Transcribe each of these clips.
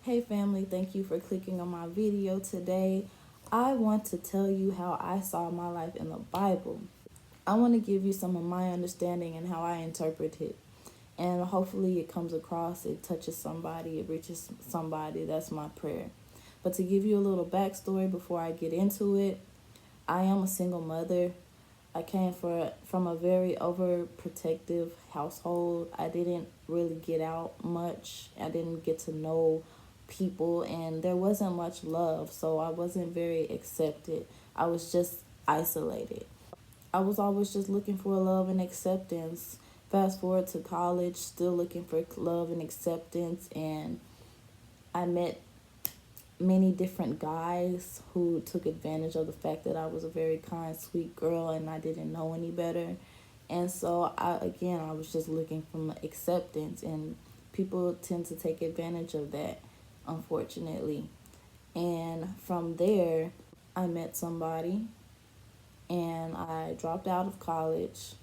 Hey family, thank you for clicking on my video today. I want to tell you how I saw my life in the Bible. I want to give you some of my understanding and how I interpret it. And hopefully it comes across, it touches somebody, it reaches somebody. That's my prayer. But to give you a little backstory before I get into it, I am a single mother. I came from a very overprotective household. I didn't really get out much. I didn't get to know people, and there wasn't much love, so I wasn't very accepted. I was just isolated. I was always just looking for love and acceptance. Fast forward to college, still looking for love and acceptance, and I met many different guys who took advantage of the fact that I was a very kind, sweet girl and I didn't know any better. And so I was just looking for acceptance, and people tend to take advantage of that, unfortunately. And from there, I met somebody and I dropped out of college.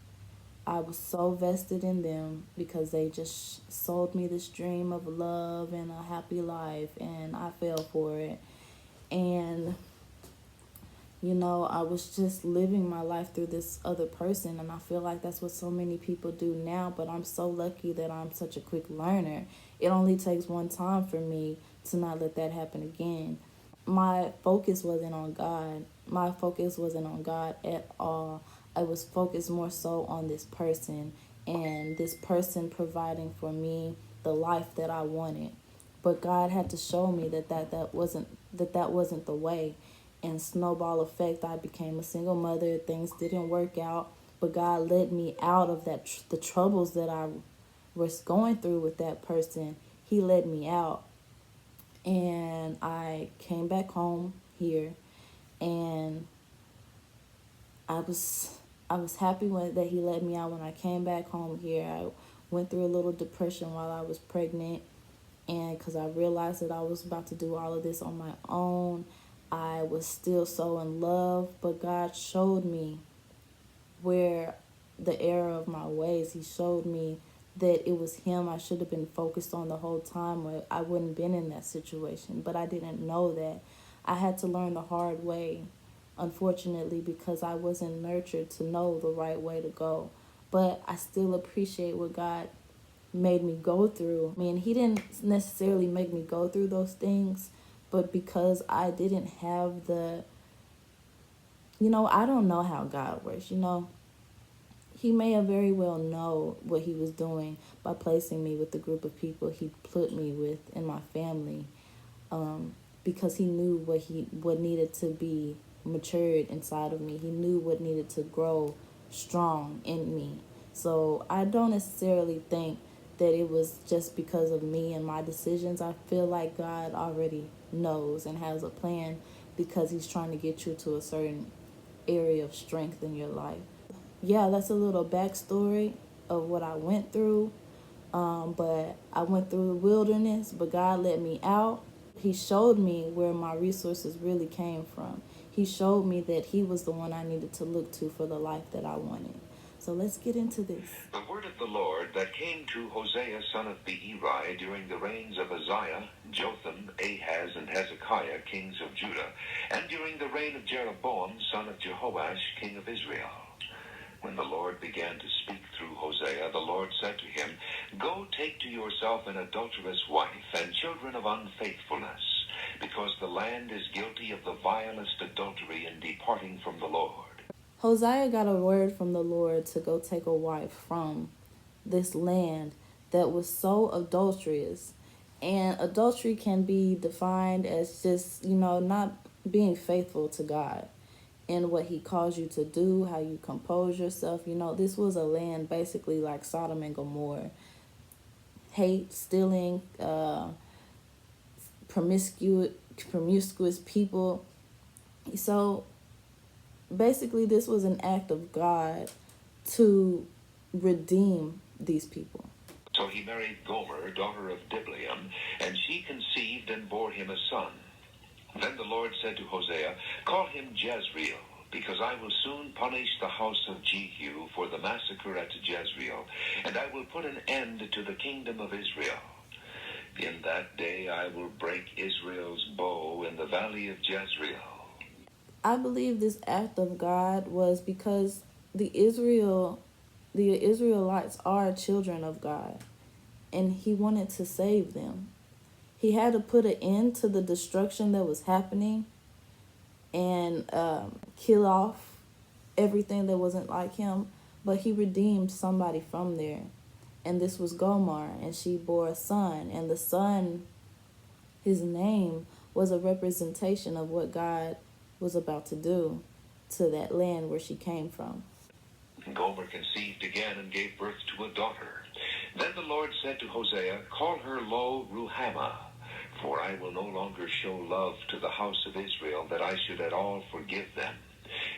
I was so vested in them because they just sold me this dream of love and a happy life, and I fell for it. And I was just living my life through this other person, and I feel like that's what so many people do now, but I'm so lucky that I'm such a quick learner. It only takes one time for me to not let that happen again. My focus wasn't on God. My focus wasn't on God at all. I was focused more so on this person and this person providing for me the life that I wanted. But God had to show me that wasn't the way. And snowball effect, I became a single mother. Things didn't work out, but God led me out of the troubles that I was going through with that person. He led me out, and I came back home here, and I was I was happy that he let me out when I came back home here. I went through a little depression while I was pregnant, and because I realized that I was about to do all of this on my own, I was still so in love, but God showed me where the error of my ways. He showed me that it was him I should have been focused on the whole time, where I wouldn't been in that situation. But I didn't know that. I had to learn the hard way, unfortunately, because I wasn't nurtured to know the right way to go. But I still appreciate what God made me go through. I mean, he didn't necessarily make me go through those things, but because I didn't have I don't know how God works. He may have very well know what he was doing by placing me with the group of people he put me with in my family, because he knew what needed to be matured inside of me. He knew what needed to grow strong in me. So I don't necessarily think that it was just because of me and my decisions. I feel like God already knows and has a plan because he's trying to get you to a certain area of strength in your life. Yeah, that's a little backstory of what I went through. But I went through the wilderness, but God let me out. He showed me where my resources really came from. He showed me that he was the one I needed to look to for the life that I wanted. So let's get into this. The word of the Lord that came to Hosea son of Beeri during the reigns of Uzziah, Jotham, Ahaz, and Hezekiah, kings of Judah, and during the reign of Jeroboam son of Jehoash, king of Israel. When the Lord began to speak through Hosea, the Lord said to him, "Go take to yourself an adulterous wife and children of unfaithfulness, because the land is guilty of the vilest adultery in departing from the Lord." Hosea got a word from the Lord to go take a wife from this land that was so adulterous. And adultery can be defined as just, not being faithful to God in what he calls you to do, how you compose yourself. This was a land basically like Sodom and Gomorrah. Hate, stealing, promiscuous people. So basically, this was an act of God to redeem these people. So he married Gomer, daughter of Diblaim, and she conceived and bore him a son. Then the Lord said to Hosea, "Call him Jezreel, because I will soon punish the house of Jehu for the massacre at Jezreel, and I will put an end to the kingdom of Israel." In that day I will break Israel's bow in the valley of Jezreel. I believe this act of God was because the Israel the Israelites are children of God, and he wanted to save them. He had to put an end to the destruction that was happening and kill off everything that wasn't like him, but he redeemed somebody from there. And this was Gomorrah, and she bore a son, and the son, his name was a representation of what God was about to do to that land where she came from. Gomer conceived again and gave birth to a daughter. Then the Lord said to Hosea, Call her Lo Ruhamah, for I will no longer show love to the house of Israel, that I should at all forgive them.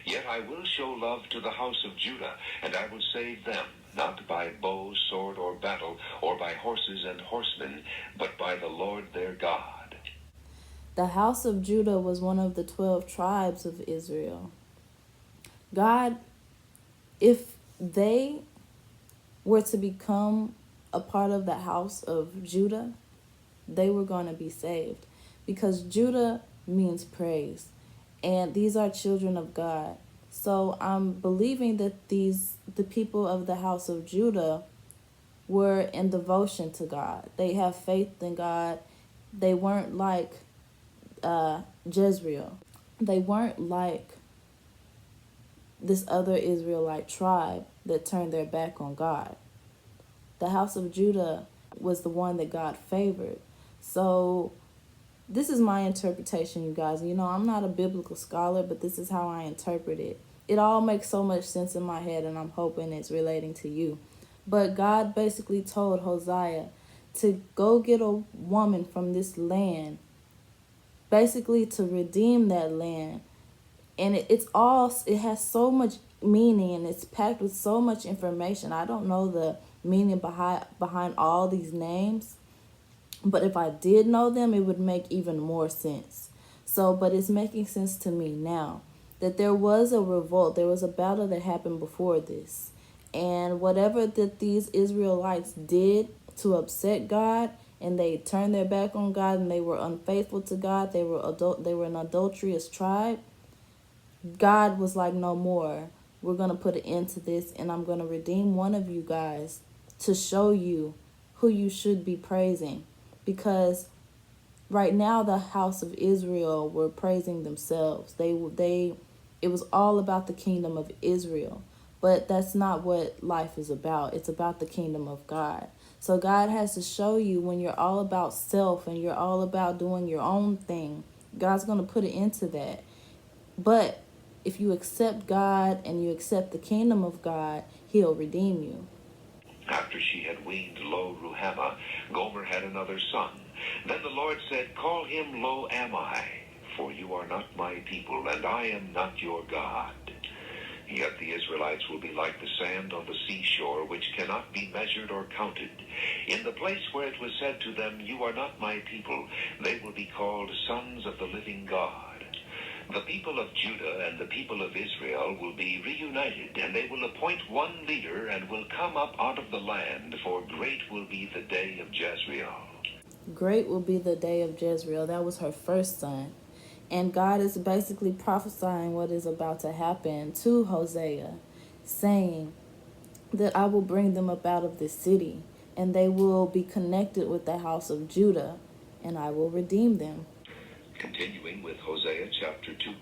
Yet I will show love to the house of Judah, and I will save them, not by bow, sword, or battle, or by horses and horsemen, but by the Lord their God. The house of Judah was one of the 12 tribes of Israel. God, if they were to become a part of the house of Judah, they were going to be saved, because Judah means praise, and these are children of God. So I'm believing that the people of the house of Judah were in devotion to God. They have faith in God. They weren't like Jezreel. They weren't like this other Israelite tribe that turned their back on God. The house of Judah was the one that God favored. So this is my interpretation, you guys. You know, I'm not a biblical scholar, but this is how I interpret it. It all makes so much sense in my head, and I'm hoping it's relating to you. But God basically told Hosea to go get a woman from this land, basically to redeem that land. And it has so much meaning, and it's packed with so much information. I don't know the meaning behind all these names, but if I did know them, it would make even more sense. So, but it's making sense to me now that there was a revolt, there was a battle that happened before this. And whatever that these Israelites did to upset God, and they turned their back on God, and they were unfaithful to God, they were an adulterous tribe. God was like, no more. We're going to put an end to this, and I'm going to redeem one of you guys to show you who you should be praising. Because right now the house of Israel were praising themselves. It was all about the kingdom of Israel. But that's not what life is about. It's about the kingdom of God. So God has to show you, when you're all about self and you're all about doing your own thing, God's going to put an end to that. But if you accept God and you accept the kingdom of God, he'll redeem you. After she had weaned Lo Ruhamah, Gomer had another son. Then the Lord said, Call him Lo Ammi, for you are not my people, and I am not your God. Yet the Israelites will be like the sand on the seashore, which cannot be measured or counted. In the place where it was said to them, You are not my people, they will be called sons of the living God. The people of Judah and the people of Israel will be reunited, and they will appoint one leader and will come up out of the land, for great will be the day of Jezreel. Great will be the day of Jezreel. That was her first son. And God is basically prophesying what is about to happen to Hosea, saying that I will bring them up out of this city, and they will be connected with the house of Judah, and I will redeem them. Continuing with Hosea chapter 2.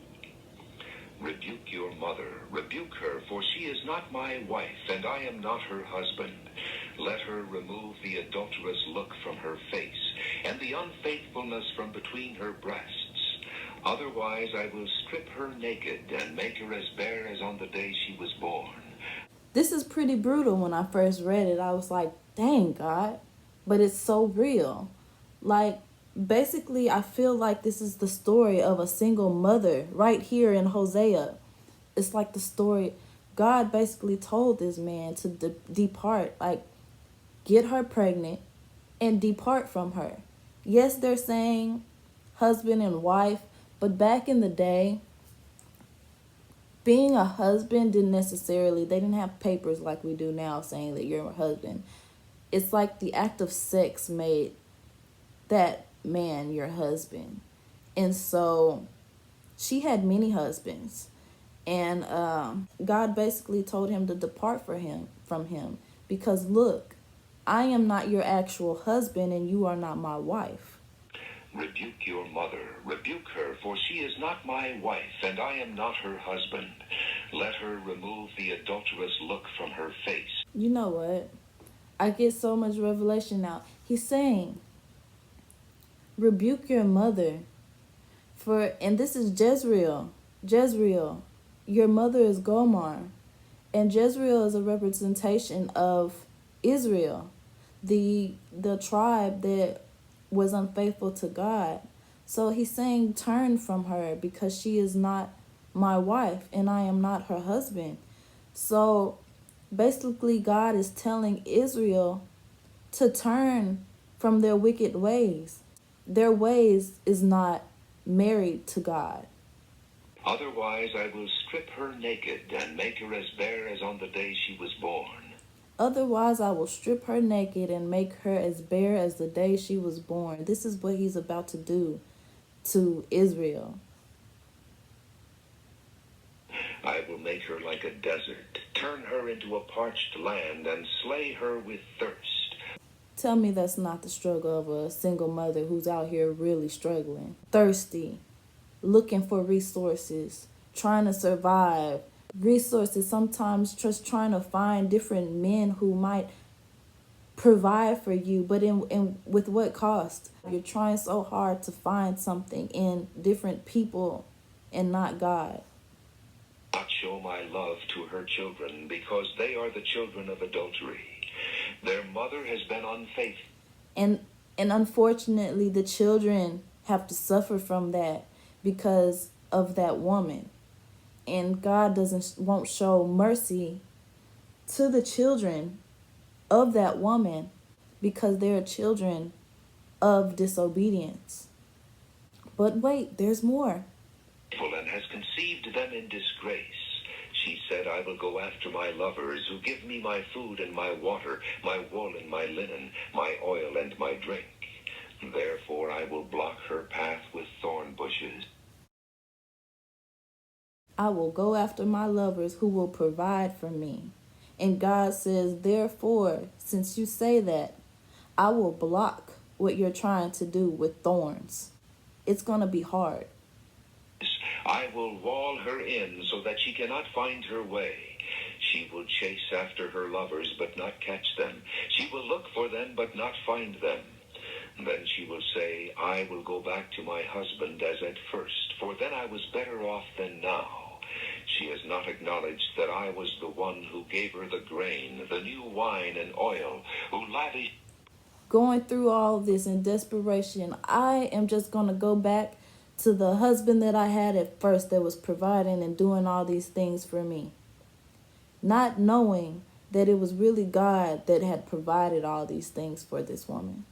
Rebuke your mother, rebuke her, for she is not my wife, and I am not her husband. Let her remove the adulterous look from her face, and the unfaithfulness from between her breasts. Otherwise I will strip her naked, and make her as bare as on the day she was born. This is pretty brutal. When I first read it, I was like, dang, God. But it's so real. Like, basically, I feel like this is the story of a single mother right here in Hosea. It's like the story, God basically told this man to depart, like, get her pregnant and depart from her. Yes, they're saying husband and wife, but back in the day, being a husband they didn't have papers like we do now saying that you're a husband. It's like the act of sex made that man your husband. And so she had many husbands. And God basically told him to depart from him because look, I am not your actual husband and you are not my wife. Rebuke your mother, rebuke her, for she is not my wife, and I am not her husband. Let her remove the adulterous look from her face. You know what? I get so much revelation now. He's saying, rebuke your mother. And this is Jezreel. Jezreel, your mother is Gomorrah. And Jezreel is a representation of Israel, the tribe that was unfaithful to God. So he's saying, turn from her because she is not my wife and I am not her husband. So basically, God is telling Israel to turn from their wicked ways. Their ways is not married to God. Otherwise, I will strip her naked and make her as bare as on the day she was born. Otherwise, I will strip her naked and make her as bare as the day she was born. This is what he's about to do to Israel. I will make her like a desert, turn her into a parched land, and slay her with thirst. Tell me that's not the struggle of a single mother who's out here really struggling. Thirsty, looking for resources, trying to survive. Resources, sometimes just trying to find different men who might provide for you, but in with what cost? You're trying so hard to find something in different people and not God. Not show my love to her children, because they are the children of adultery. Their mother has been unfaithful. And unfortunately the children have to suffer from that because of that woman. And God won't show mercy to the children of that woman because they're children of disobedience. But wait, there's more. And has conceived them in disgrace. She said, I will go after my lovers who give me my food and my water, my wool and my linen, my oil and my drink. Therefore I will block her path with thorn bushes. I will go after my lovers who will provide for me. And God says, therefore, since you say that, I will block what you're trying to do with thorns. It's going to be hard. I will wall her in so that she cannot find her way. She will chase after her lovers, but not catch them. She will look for them, but not find them. Then she will say, I will go back to my husband as at first, for then I was better off than now. She has not acknowledged that I was the one who gave her the grain, the new wine and oil, who lavished. Going through all this in desperation, I am just going to go back to the husband that I had at first that was providing and doing all these things for me. Not knowing that it was really God that had provided all these things for this woman.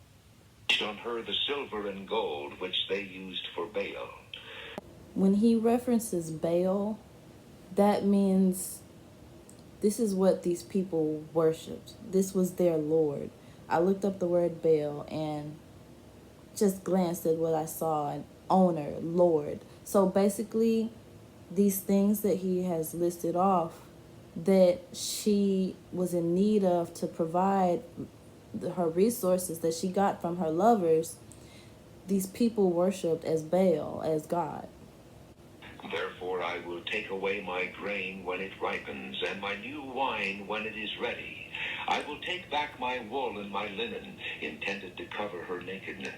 On her the silver and gold which they used for Baal. When he references Baal, that means this is what these people worshipped. This was their Lord. I looked up the word Baal and just glanced at what I saw, and owner, Lord. So basically, these things that he has listed off that she was in need of to provide her resources that she got from her lovers, these people worshipped as Baal, as God. Therefore I will take away my grain when it ripens, and my new wine when it is ready. I will take back my wool and my linen, intended to cover her nakedness.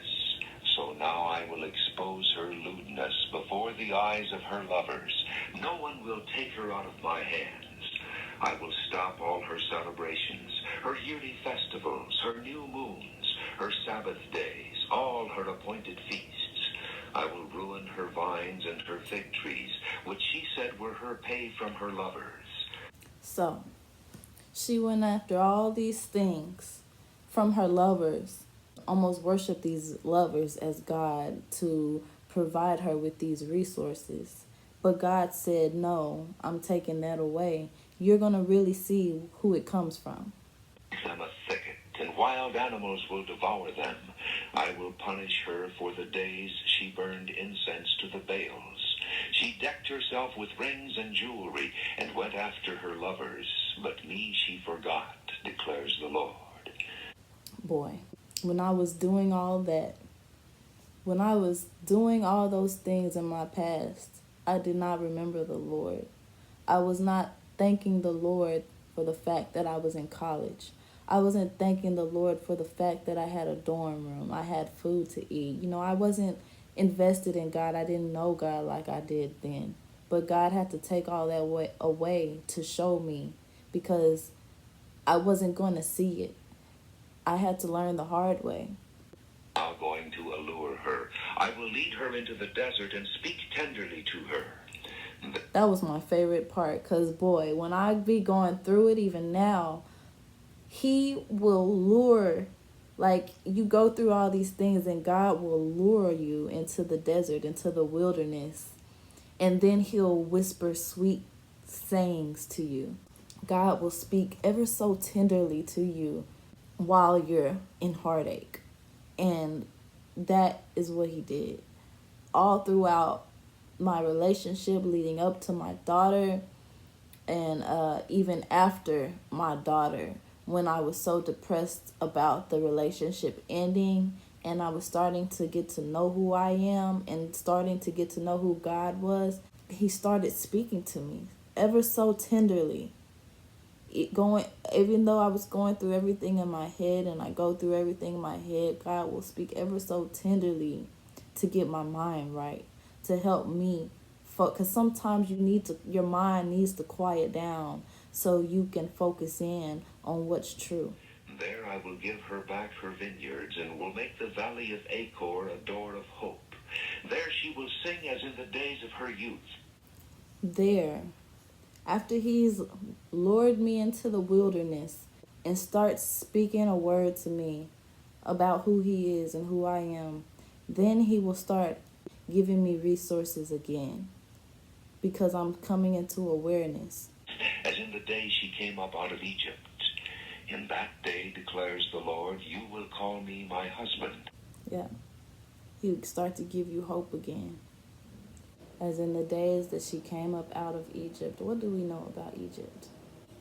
So now I will expose her lewdness before the eyes of her lovers. No one will take her out of my hands. I will stop all her celebrations, her yearly festivals, her new moons, her Sabbath days, all her appointed feasts. I will ruin her vines and her fig trees, which she said were her pay from her lovers. So, she went after all these things from her lovers, almost worshiped these lovers as God to provide her with these resources. But God said, no, I'm taking that away. You're going to really see who it comes from. Them a thicket and wild animals will devour them. I will punish her for the days she burned incense to the Baals. She decked herself with rings and jewelry and went after her lovers, but me she forgot, declares the Lord. Boy, when I was doing all that, when I was doing all those things in my past, I did not remember the Lord. I was not thanking the Lord for the fact that I was in college. I wasn't thanking the Lord for the fact that I had a dorm room. I had food to eat. I wasn't invested in God. I didn't know God like I did then. But God had to take all that away to show me, because I wasn't going to see it. I had to learn the hard way. I'm going to allure her. I will lead her into the desert and speak tenderly to her. That was my favorite part, because boy, when I be going through it, even now, he will lure, like, you go through all these things and God will lure you into the desert, into the wilderness, and then he'll whisper sweet sayings to you. God will speak ever so tenderly to you while you're in heartache. And that is what he did all throughout my relationship leading up to my daughter, and even after my daughter, when I was so depressed about the relationship ending, and I was starting to get to know who I am and starting to get to know who God was, he started speaking to me ever so tenderly. Even though I was going through everything in my head, and I go through everything in my head, God will speak ever so tenderly to get my mind right, to help me, because sometimes your mind needs to quiet down so you can focus in on what's true. There I will give her back her vineyards, and will make the valley of Achor a door of hope. There she will sing as in the days of her youth. There, after he's lured me into the wilderness and starts speaking a word to me about who he is and who I am, then he will start giving me resources again, because I'm coming into awareness. As in the day she came up out of Egypt. In that day, declares the Lord, you will call me my husband. Yeah, he would start to give you hope again. As in the days that she came up out of Egypt. What do we know about Egypt?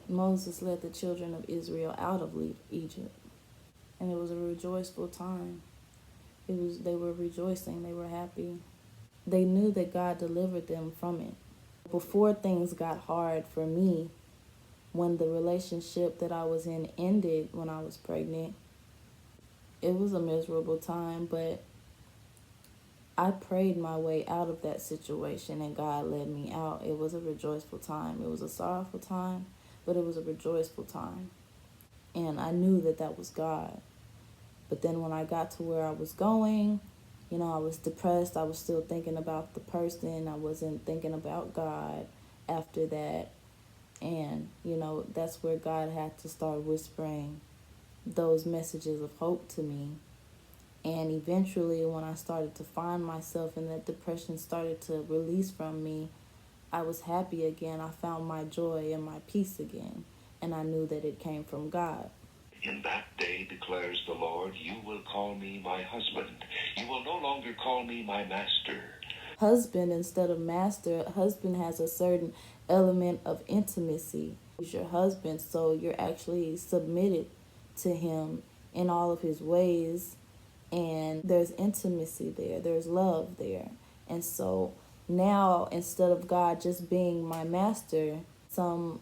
Moses led the children of Israel out of Egypt, and it was a rejoiceful time. They were rejoicing, they were happy. They knew that God delivered them from it. Before things got hard for me, when the relationship that I was in ended when I was pregnant, it was a miserable time, but I prayed my way out of that situation and God led me out. It was a rejoiceful time. It was a sorrowful time, but it was a rejoiceful time. And I knew that that was God. But then when I got to where I was going, I was depressed. I was still thinking about the person. I wasn't thinking about God after that. And, that's where God had to start whispering those messages of hope to me. And eventually, when I started to find myself and that depression started to release from me, I was happy again. I found my joy and my peace again. And I knew that it came from God. In that day, declares the Lord, you will call me my husband. You will no longer call me my master. Husband instead of master. Husband has a certain element of intimacy. He's your husband, so you're actually submitted to him in all of his ways. And there's intimacy there. There's love there. And so now, instead of God just being my master, some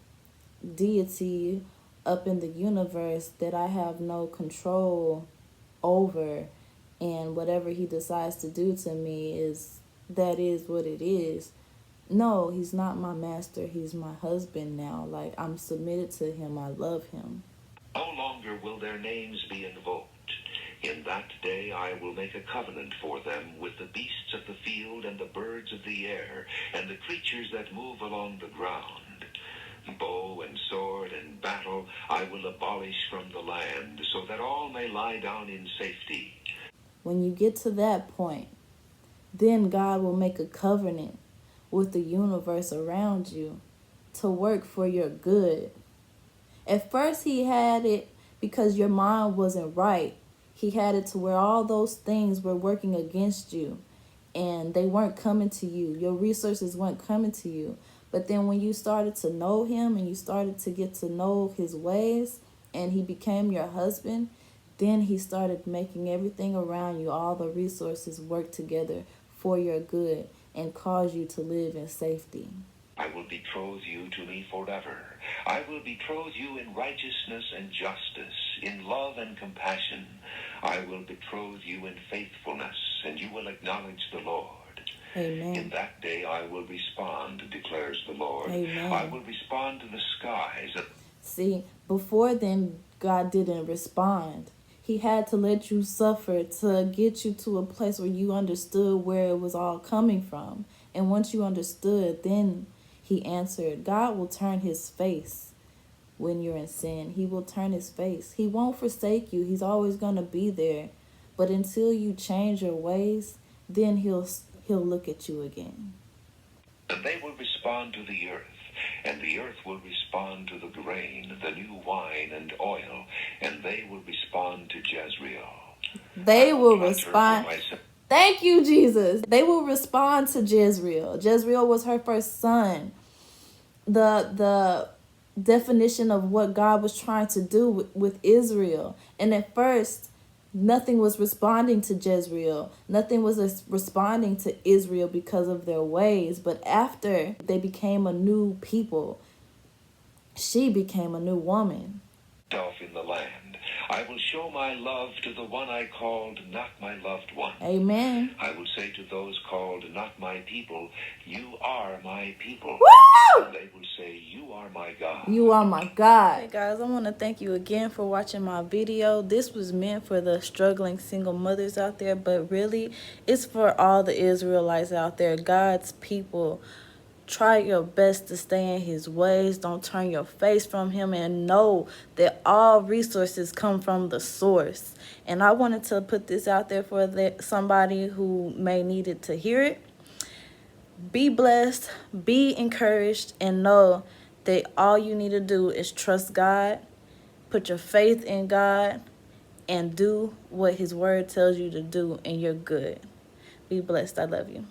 deity up in the universe that I have no control over, and whatever he decides to do to me is what it is. No, he's not my master. He's my husband now. Like, I'm submitted to him. I love him. No longer will their names be invoked. In that day I will make a covenant for them with the beasts of the field and the birds of the air and the creatures that move along the ground. Bow and sword and battle I will abolish from the land, so that all may lie down in safety. When you get to that point, then God will make a covenant with the universe around you to work for your good. At first he had it because your mind wasn't right. He had it to where all those things were working against you and they weren't coming to you. Your resources weren't coming to you. But then when you started to know him and you started to get to know his ways and he became your husband, then he started making everything around you, all the resources work together for your good and cause you to live in safety. I will betroth you to me forever. I will betroth you in righteousness and justice, in love and compassion. I will betroth you in faithfulness, and you will acknowledge the Lord. Amen. In that day I will respond, declares the Lord. Amen. I will respond to the skies. See, before then, God didn't respond. He had to let you suffer to get you to a place where you understood where it was all coming from. And once you understood, then he answered. God will turn his face when you're in sin. He will turn his face. He won't forsake you. He's always going to be there. But until you change your ways, then he'll look at you again. And they will respond to the earth, and the earth will respond to the grain, the new wine and oil, and they will respond to Jezreel. They will respond. Thank you, Jesus. They will respond to Jezreel. Jezreel was her first son. The definition of what God was trying to do with Israel. And at first, nothing was responding to Jezreel. Nothing was responding to Israel because of their ways. But after they became a new people, she became a new woman. In the land, I will show my love to the one I called not my loved one. Amen. I will say to those called not my people, you are my people. Woo! And they will say, you are my God. You are my God. Hey guys, I want to thank you again for watching my video. This was meant for the struggling single mothers out there, but really it's for all the Israelites out there, God's people. Try your best to stay in his ways. Don't turn your face from him, and know that all resources come from the source. And I wanted to put this out there for somebody who may need it to hear it. Be blessed, be encouraged, and know that all you need to do is trust God, put your faith in God, and do what his word tells you to do, and you're good. Be blessed. I love you.